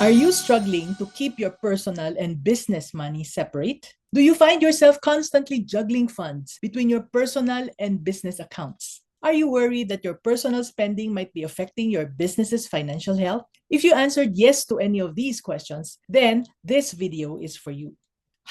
Are you struggling to keep your personal and business money separate? Do you find yourself constantly juggling funds between your personal and business accounts? Are you worried that your personal spending might be affecting your business's financial health? If you answered yes to any of these questions, then this video is for you.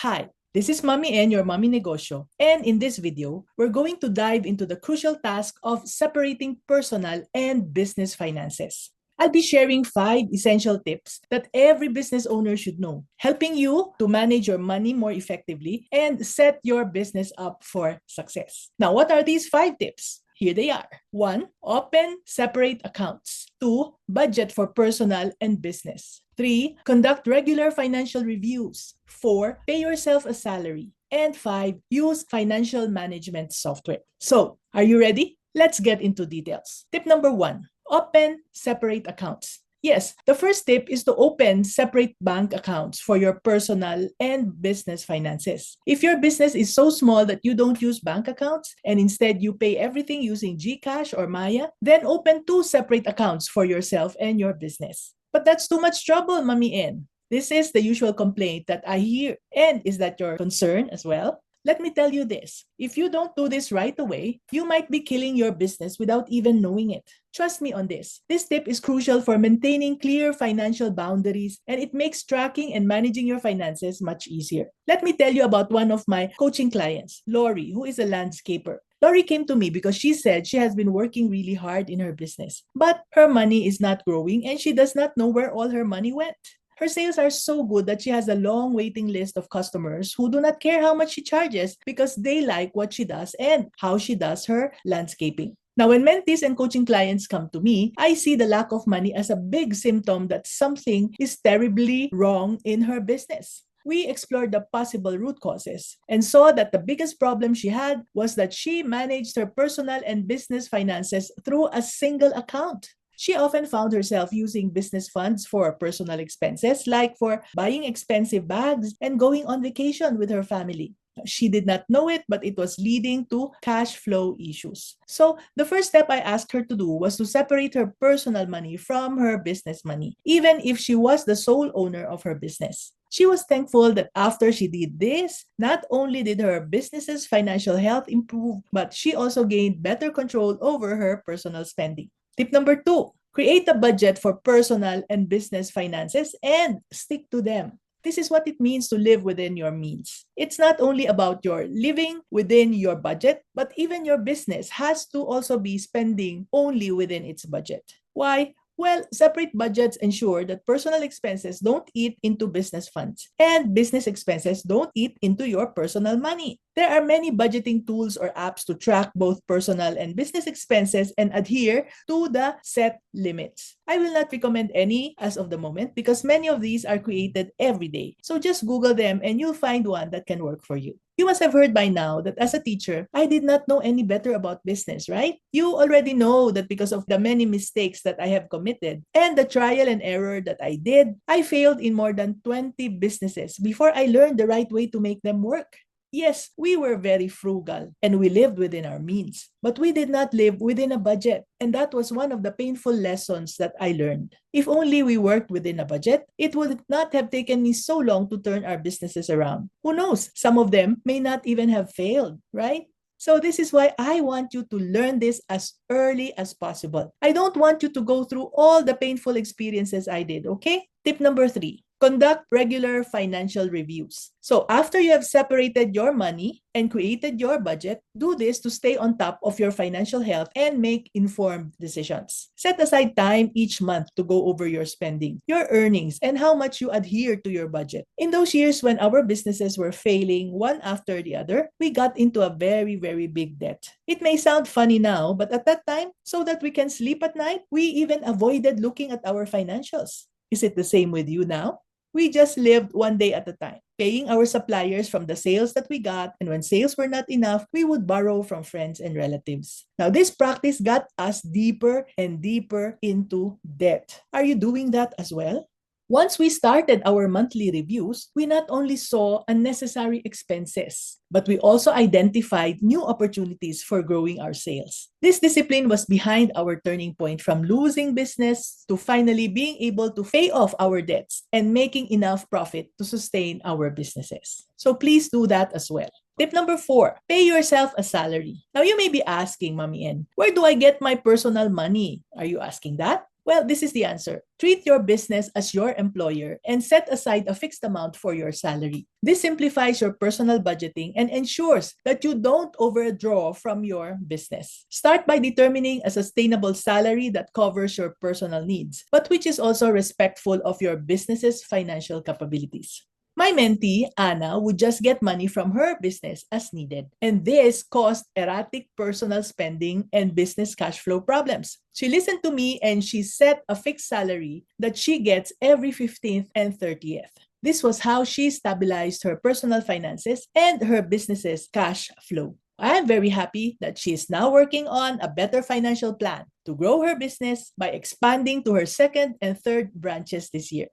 Hi, this is Mommy N, your Mommy Negosyo, and in this video, we're going to dive into the crucial task of separating personal and business finances. I'll be sharing 5 essential tips that every business owner should know, helping you to manage your money more effectively and set your business up for success. Now, what are these 5 tips? Here they are. 1. Open separate accounts. 2. Budget for personal and business. 3. Conduct regular financial reviews. 4. Pay yourself a salary. And 5. Use financial management software. So, are you ready? Let's get into details. Tip number 1. Open separate accounts. Yes, the first tip is to open separate bank accounts for your personal and business finances. If your business is so small that you don't use bank accounts and instead you pay everything using GCash or Maya, then open 2 separate accounts for yourself and your business. But that's too much trouble, Mommy N. This is the usual complaint that I hear. And is that your concern as well? Let me tell you this, if you don't do this right away, you might be killing your business without even knowing it. Trust me on this. This tip is crucial for maintaining clear financial boundaries, and it makes tracking and managing your finances much easier. Let me tell you about one of my coaching clients, Lori, who is a landscaper. Lori came to me because she said she has been working really hard in her business, but her money is not growing and she does not know where all her money went. Her sales are so good that she has a long waiting list of customers who do not care how much she charges because they like what she does and how she does her landscaping. Now, when mentees and coaching clients come to me, I see the lack of money as a big symptom that something is terribly wrong in her business. We explored the possible root causes and saw that the biggest problem she had was that she managed her personal and business finances through a single account. She often found herself using business funds for personal expenses, like for buying expensive bags and going on vacation with her family. She did not know it, but it was leading to cash flow issues. So, the first step I asked her to do was to separate her personal money from her business money, even if she was the sole owner of her business. She was thankful that after she did this, not only did her business's financial health improve, but she also gained better control over her personal spending. Tip number 2, create a budget for personal and business finances and stick to them. This is what it means to live within your means. It's not only about your living within your budget, but even your business has to also be spending only within its budget. Why? Well, separate budgets ensure that personal expenses don't eat into business funds and business expenses don't eat into your personal money. There are many budgeting tools or apps to track both personal and business expenses and adhere to the set limits. I will not recommend any as of the moment because many of these are created every day. So just Google them and you'll find one that can work for you. You must have heard by now that as a teacher, I did not know any better about business, right? You already know that because of the many mistakes that I have committed and the trial and error that I did, I failed in more than 20 businesses before I learned the right way to make them work. Yes, we were very frugal and we lived within our means, but we did not live within a budget. And that was one of the painful lessons that I learned. If only we worked within a budget, it would not have taken me so long to turn our businesses around. Who knows? Some of them may not even have failed, right? So this is why I want you to learn this as early as possible. I don't want you to go through all the painful experiences I did, okay? Tip number 3. Conduct regular financial reviews. So after you have separated your money and created your budget, do this to stay on top of your financial health and make informed decisions. Set aside time each month to go over your spending, your earnings, and how much you adhere to your budget. In those years when our businesses were failing one after the other, we got into a very, very big debt. It may sound funny now, but at that time, so that we can sleep at night, we even avoided looking at our financials. Is it the same with you now? We just lived one day at a time, paying our suppliers from the sales that we got, and when sales were not enough, we would borrow from friends and relatives. Now, this practice got us deeper and deeper into debt. Are you doing that as well? Once we started our monthly reviews, we not only saw unnecessary expenses, but we also identified new opportunities for growing our sales. This discipline was behind our turning point from losing business to finally being able to pay off our debts and making enough profit to sustain our businesses. So please do that as well. Tip number 4, pay yourself a salary. Now you may be asking, Mami N, where do I get my personal money? Are you asking that? Well, this is the answer. Treat your business as your employer and set aside a fixed amount for your salary. This simplifies your personal budgeting and ensures that you don't overdraw from your business. Start by determining a sustainable salary that covers your personal needs, but which is also respectful of your business's financial capabilities. My mentee, Anna, would just get money from her business as needed, and this caused erratic personal spending and business cash flow problems. She listened to me and she set a fixed salary that she gets every 15th and 30th. This was how she stabilized her personal finances and her business's cash flow. I am very happy that she is now working on a better financial plan to grow her business by expanding to her second and third branches this year.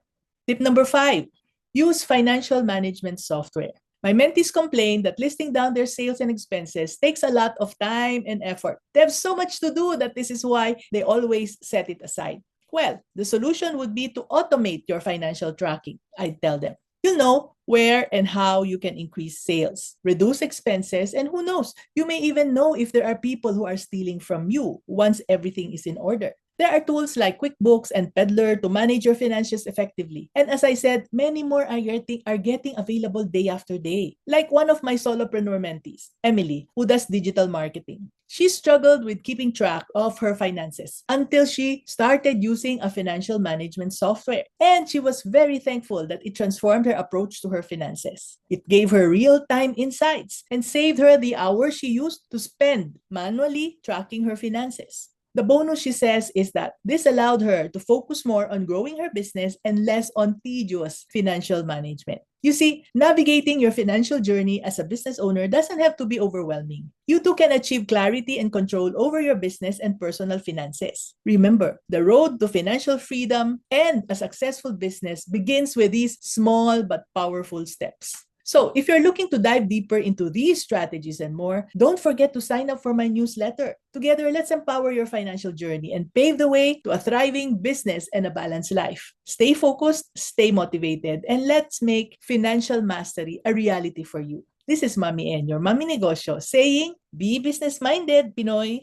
Tip number 5. Use financial management software. My mentees complain that listing down their sales and expenses takes a lot of time and effort. They have so much to do that this is why they always set it aside. Well, the solution would be to automate your financial tracking, I tell them. You'll know where and how you can increase sales, reduce expenses, and who knows, you may even know if there are people who are stealing from you once everything is in order. There are tools like QuickBooks and Peddler to manage your finances effectively. And as I said, many more are getting available day after day. Like one of my solopreneur mentees, Emily, who does digital marketing. She struggled with keeping track of her finances until she started using a financial management software. And she was very thankful that it transformed her approach to her finances. It gave her real-time insights and saved her the hours she used to spend manually tracking her finances. The bonus, she says, is that this allowed her to focus more on growing her business and less on tedious financial management. You see, navigating your financial journey as a business owner doesn't have to be overwhelming. You too can achieve clarity and control over your business and personal finances. Remember, the road to financial freedom and a successful business begins with these small but powerful steps. So, if you're looking to dive deeper into these strategies and more, don't forget to sign up for my newsletter. Together, let's empower your financial journey and pave the way to a thriving business and a balanced life. Stay focused, stay motivated, and let's make financial mastery a reality for you. This is Mami N, your Mami Negosyo, saying, be business-minded, Pinoy!